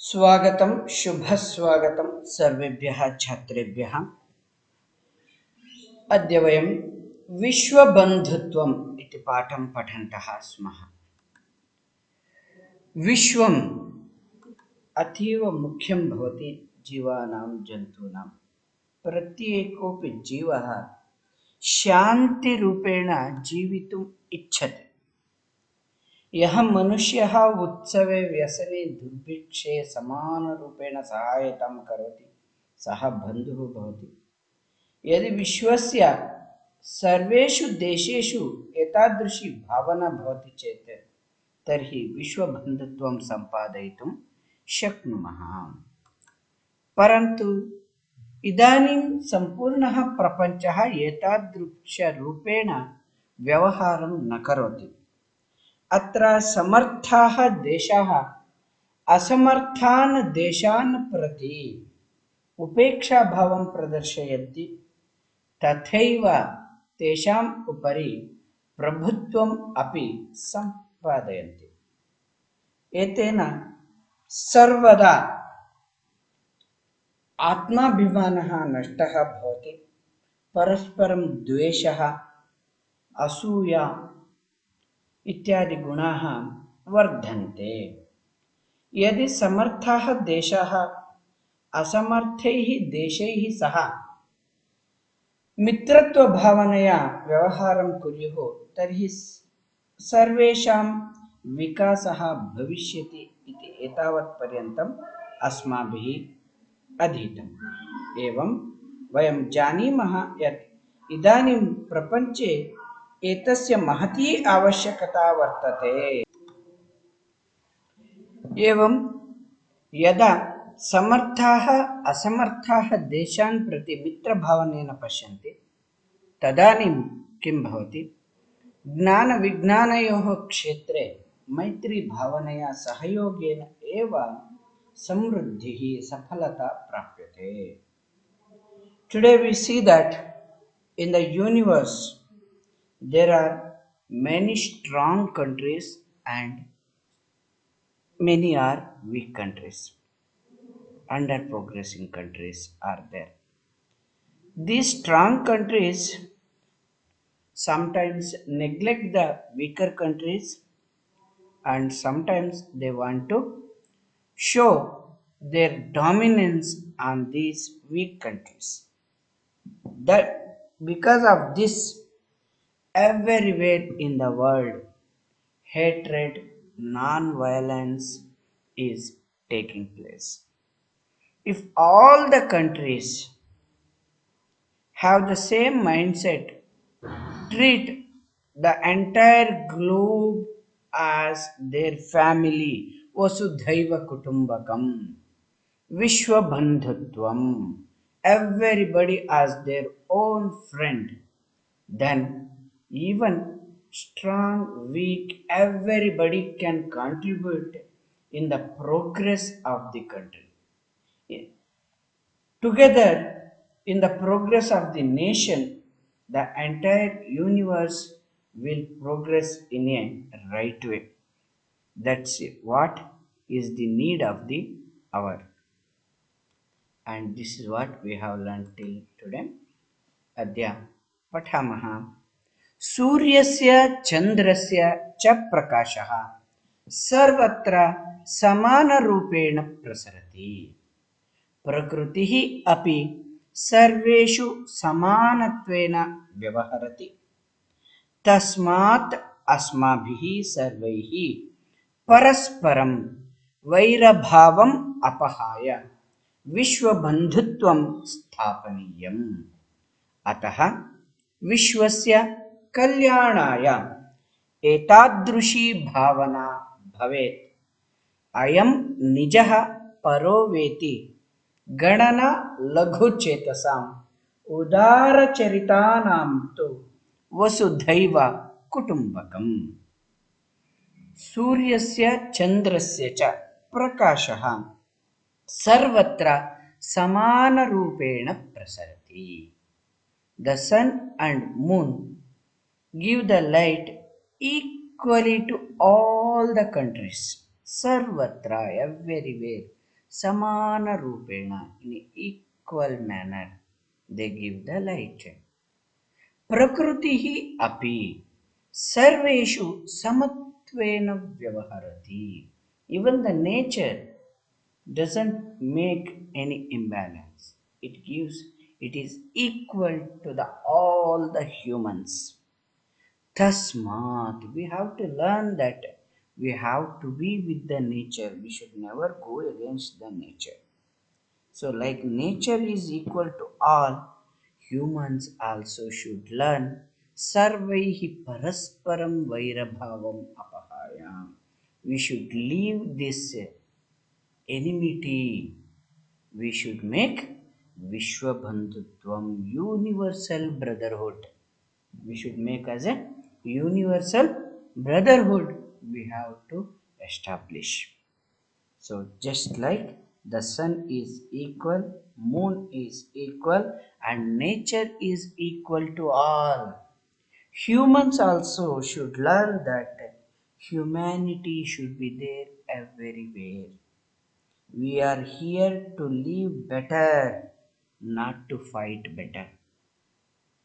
स्वागतं शुभस्वागतं सर्वेभ्यः छात्रेभ्यः। अद्य वयं विश्वबन्धुत्वम् इति पाठं पठन्तः स्मः। विश्वम् अतीव मुख्यं भवति जीवानां जन्तूनां। प्रत्येकोऽपि जीवः शान्तिरूपेण जीवितुम् इच्छति। यः मनुष्यः उत्सवे व्यसने दुर्भिक्षे समानरूपेण सहायतां करोति सः बन्धुः भवति। यदि विश्वस्य सर्वेषु देशेषु एतादृशी भावना भवति चेत् तर्हि विश्वबन्धुत्वं सम्पादयितुं शक्नुमः। परन्तु इदानीं सम्पूर्णः प्रपञ्चः एतादृशरूपेण व्यवहारं न करोति। अत्र समर्थाः देशाः असमर्थान् देशान् प्रति उपेक्षाभावं प्रदर्शयन्ति, तथैव तेषाम् उपरि प्रभुत्वम् अपि सम्पादयन्ति। एतेन सर्वदा आत्माभिमानः नष्टः भवति, परस्परं द्वेषः, असूया इत्यादि गुणाः वर्धन्ते। यदि समर्थाः देशाः असमर्थैः देशैः सह मित्रत्वभावनया व्यवहारं कुर्युः तर्हि सर्वेषां विकासः भविष्यति इति एतावत्पर्यन्तम् अस्माभिः अधीतम्। एवं वयं जानीमः यत् इदानीं प्रपञ्चे एतस्य महती आवश्यकता वर्तते। एवं यदा समर्थाः असमर्थाः देशान् प्रति मित्रभावनेन पश्यन्ति तदानीं किं भवति? ज्ञानविज्ञानयोः क्षेत्रे मैत्रीभावनया सहयोगेन एव समृद्धिः सफलता प्राप्यते। Today we see that in the universe there are many strong countries and many are weak countries. Under progressing countries are there. These strong countries sometimes neglect the weaker countries and sometimes they want to show their dominance on these weak countries. That because of this, everywhere in the world, hatred, non-violence is taking place. If all the countries have the same mindset, treat the entire globe as their family, Vasudhaiva Kutumbakam, Vishwabandhutvam, everybody as their own friend, then even strong, weak, everybody can contribute in the progress of the country. Together, in the progress of the nation, the entire universe will progress in a right way. That's what is the need of the hour. And this is what we have learned till today. Adya Patamaha. सूर्यस्य चन्द्रस्य च प्रकाशः सर्वत्र समानरूपेण प्रसरति। प्रकृतिः अपि सर्वेषु समानत्वेन व्यवहरति। तस्मात् अस्माभिः सर्वैः परस्परं वैरभावम् अपहाय विश्वबन्धुत्वं स्थापनीयम्। अतः विश्वस्य कल्याणाय एतादृशी भावना भवेत्। अयं निजः परो वेति गणना लघुचेतसाम् उदारचरितानां तु वसुधैव कुटुम्बकम्। सूर्यस्य चन्द्रस्य च प्रकाशः सर्वत्र समानरूपेण प्रसरति। The sun and moon give the light equally to all the countries. Sarvatra, everywhere, samana rupena, in equal manner they give the light. प्रकृतिः अपि सर्वेषु समत्वेन व्यवहरति. Even the nature doesn't make any imbalance. It is equal to the all the humans. Tasmat, we have to learn that we have to be with the nature. We should never go against the nature. So, like nature is equal to all, humans also should learn sarvaihi parasparam vairabhavam apahaya. We should leave this enmity. We should make Vishwabandhutvam, universal brotherhood. We should make as a universal brotherhood. We have to establish. So just like the sun is equal, moon is equal, and nature is equal to all. Humans also should learn that humanity should be there everywhere. We are here to live better, not to fight better.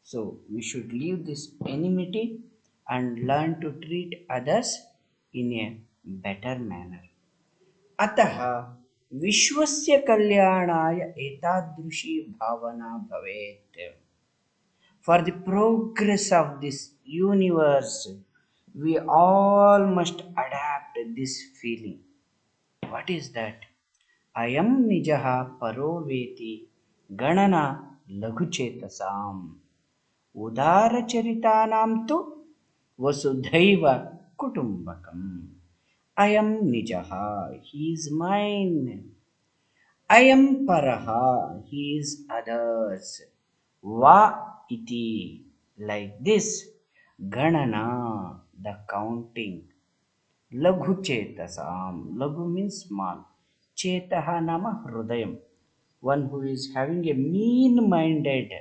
So we should leave this enmity and learn to treat others in a better manner. अतः विश्वस्य कल्याणाय एतादृशी भावना भवेत्. For the progress of this universe, we all must adapt this feeling. What is that? Ayam nijaha paro veti ganana laghuchetasam उदारचरितानां तु वसुधैव कुटुम्बकम्. Ayam nijaha, he is mine. Ayam paraha, he is others. Va iti, like this. Ganana, the counting. Laghu chetasam, laghu means small. Chetaha nama hrudayam. One who is having a mean-minded,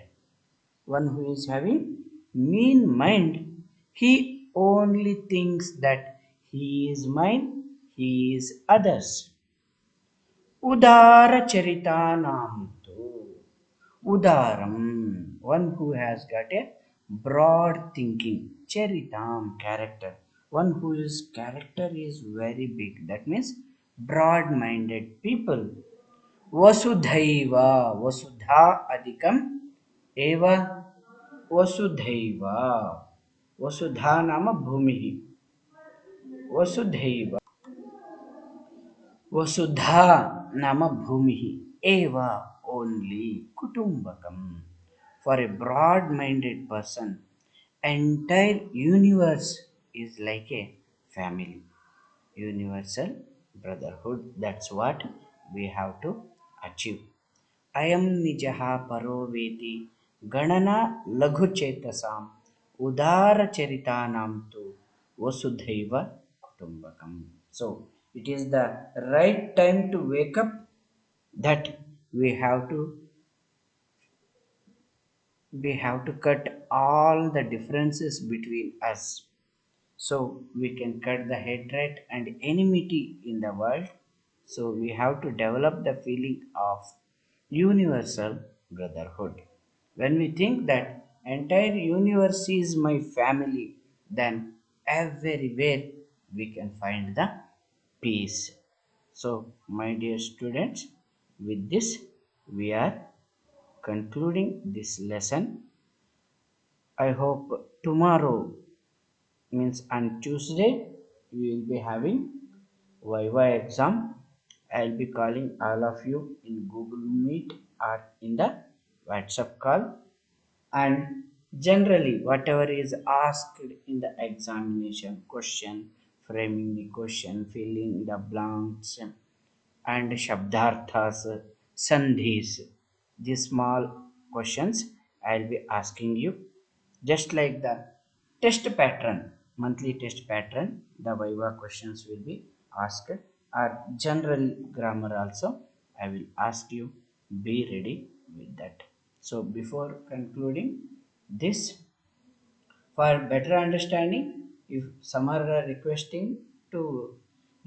one who is having mean mind, he only thinks that he is mine, he is others. Udara charitanam tu. Udaram, one who has got a broad thinking. Charitam, character. One whose character is very big. That means broad-minded people. Vasudhaiva, Vasudha adhikam eva Vasudhaiva. Vasudha nama bhumihi. Vasudhaiva. Vasudha nama bhumihi. Eva only kutumbakam. For a broad-minded person, entire universe is like a family. Universal brotherhood. That's what we have to achieve. अयं निजः परो वेति गणना लघुचेतसाम् उदारचरितानां तु वसुधैव कुटुम्बकम्. So it is the right time to wake up, that we have to cut all the differences between us, so we can cut the hatred and enmity in the world. So we have to develop the feeling of universal brotherhood. When we think that entire universe is my family, then everywhere we can find the peace. So my dear students, with this we are concluding this lesson. I hope tomorrow, means on Tuesday, we will be having Viva exam. I'll be calling all of you in Google Meet or in the WhatsApp call. And generally, whatever is asked in the examination question, framing the question, filling the blanks, and shabdarthas, sandhis, these small questions I'll be asking you, just like the test pattern, monthly test pattern, the Viva questions will be asked, or general grammar also I will ask you. Be ready with that. So before concluding this, for better understanding, if some are requesting to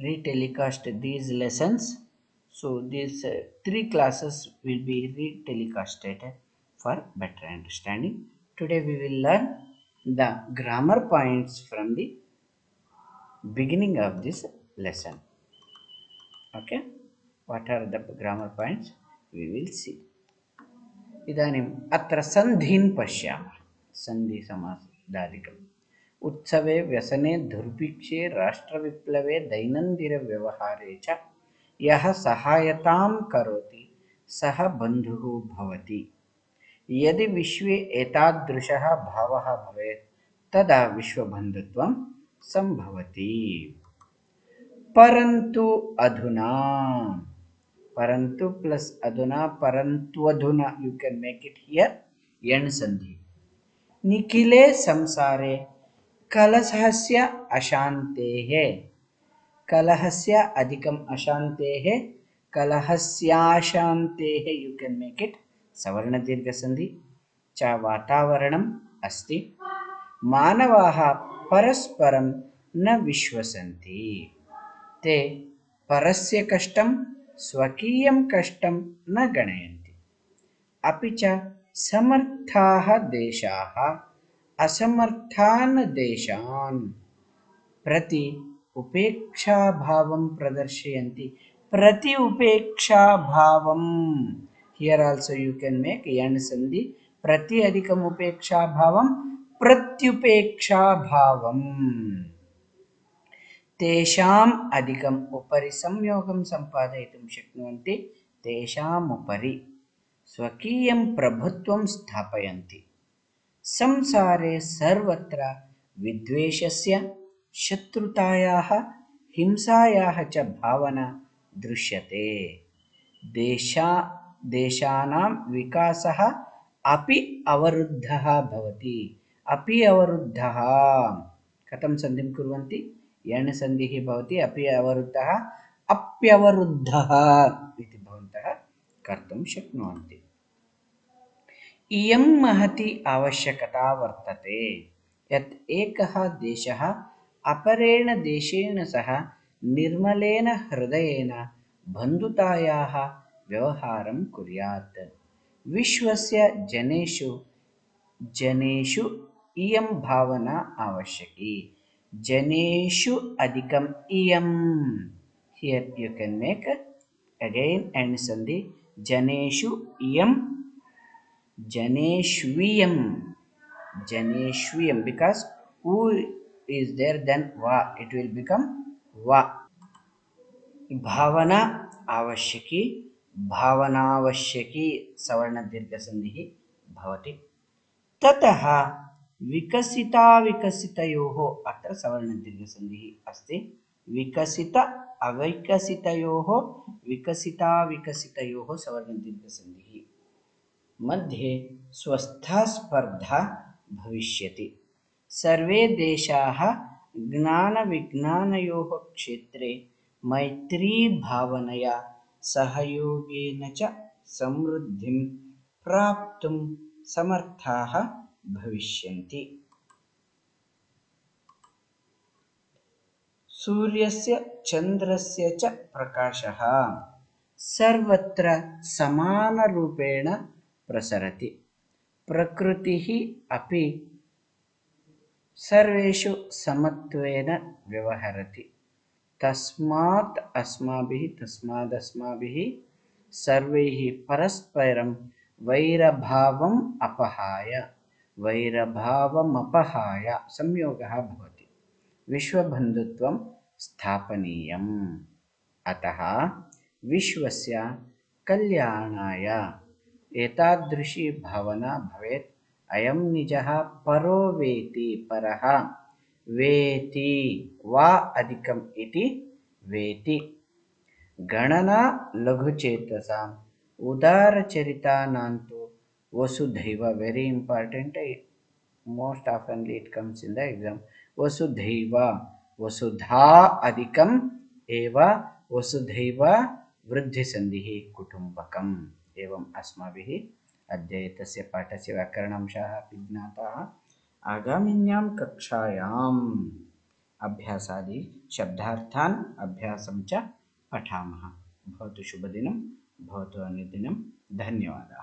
retelecast these lessons, So these three classes will be re-telecasted for better understanding. Today we will learn the grammar points from the beginning of this lesson. Okay, what are the grammar points we will see. इदानीम् अत्र सन्धिं पश्यामः. सन्धिसमासादिकम्. उत्सवे व्यसने दुर्भिक्षे राष्ट्रविप्लवे दैनन्दिनव्यवहारे च यः सहायतां करोति सः बन्धुः भवति. यदि विश्वे एतादृशः भावः भवेत् तदा विश्वबन्धुत्वं सम्भवति. परन्तु अधुना, परंतु प्लस अधुना, परंतु अधुना, you can make it here यण संधि. निखिले संसारे कलहस्य अशान्तेः, कलहस्य अधिकम अशान्तेः, कलहस्याशान्तेः, you can make it सवर्ण दीर्घ संधि. च वातावरणम् अस्ति. मानवाः परस्परं न विश्वसन्ति. ते परस्य कष्टं स्वकीयं कष्टं न गणयन्ति. अपि च समर्थाः देशाः असमर्थान् देशान् प्रति उपेक्षाभावं प्रदर्शयन्ति. प्रति उपेक्षाभावं, here also you can make yan sandhi. प्रति अधिकम उपेक्षाभावं प्रत्युपेक्षाभावं. तेषाम् अधिकम् उपरि संयोगं सम्पादयितुं शक्नुवन्ति. तेषाम् उपरि स्वकीयं प्रभुत्वं स्थापयन्ति. संसारे सर्वत्र विद्वेषस्य, शत्रुतायाः, हिंसायाः च भावना दृश्यते. देशानां विकासः अपि अवरुद्धः भवति. अपि अवरुद्धः कथं सन्धिं कुर्वन्ति? यण संधिः भवति. अपि अवरुद्धः, अप्यवरुद्धः इति भवन्तः कर्तुं शक्नुवन्ति. इयं महती आवश्यकता वर्तते यत् एकः देशः अपरेण देशेन सह निर्मलेन हृदयेन बन्धुतायाः व्यवहारं कुर्यात्. विश्वस्य जनेषु इयं भावना आवश्यकी. जनेषु अधिकम इयम, here you can make again and sandhi. जनेषु इयम, जनेष्वियम, जनेष्वियम, because who is there then va, it will become va. भावना आवश्यकी, भावनावश्यकी सवर्ण दीर्घ संधिः भवति. ततः विकसिताविकसितयोः, अत्र सवर्णदीर्घसन्धिः अस्ति. विकसित अविकसितयोः, विकसिताविकसितयोः सवर्णदीर्घसन्धिः मध्ये स्वस्था स्पर्धा भविष्यति. सर्वे देशाः ज्ञानविज्ञानयोः क्षेत्रे मैत्रीभावनया सहयोगेन च समृद्धिं प्राप्तुं समर्थाः भविष्यन्ति. सूर्यस्य चन्द्रस्य च प्रकाशः सर्वत्र समानरूपेण प्रसरति. प्रकृतिः अपि सर्वेषु समत्वेन व्यवहरति. तस्मादस्माभिः सर्वैः परस्परं वैरभावमपहाय संयोगः भवति. विश्वबन्धुत्वं स्थापनीयम्. अतः विश्वस्य कल्याणाय एतादृशी भावना भवेत्. अयं निजः परो वेति, परः वेति, वा अधिकम् इति वेति. गणना लघुचेतसाम् उदारचरितानां तु वसुधैव, very important, most oftenly it comes in the exam. वसुधैव, वसुधा अधिकम एव वसुधैव वृद्धिसन्धिः कुटुम्बकम्. एवम् अस्माभिः अद्य एतस्य पाठस्य व्याकरणांशाः अपि ज्ञाताः. आगामिन्यां कक्षायाम् अभ्यासादि शब्दार्थान् अभ्यासं च पठामः. भवतु शुभदिनं भवतु अनुदिनं धन्यवादाः।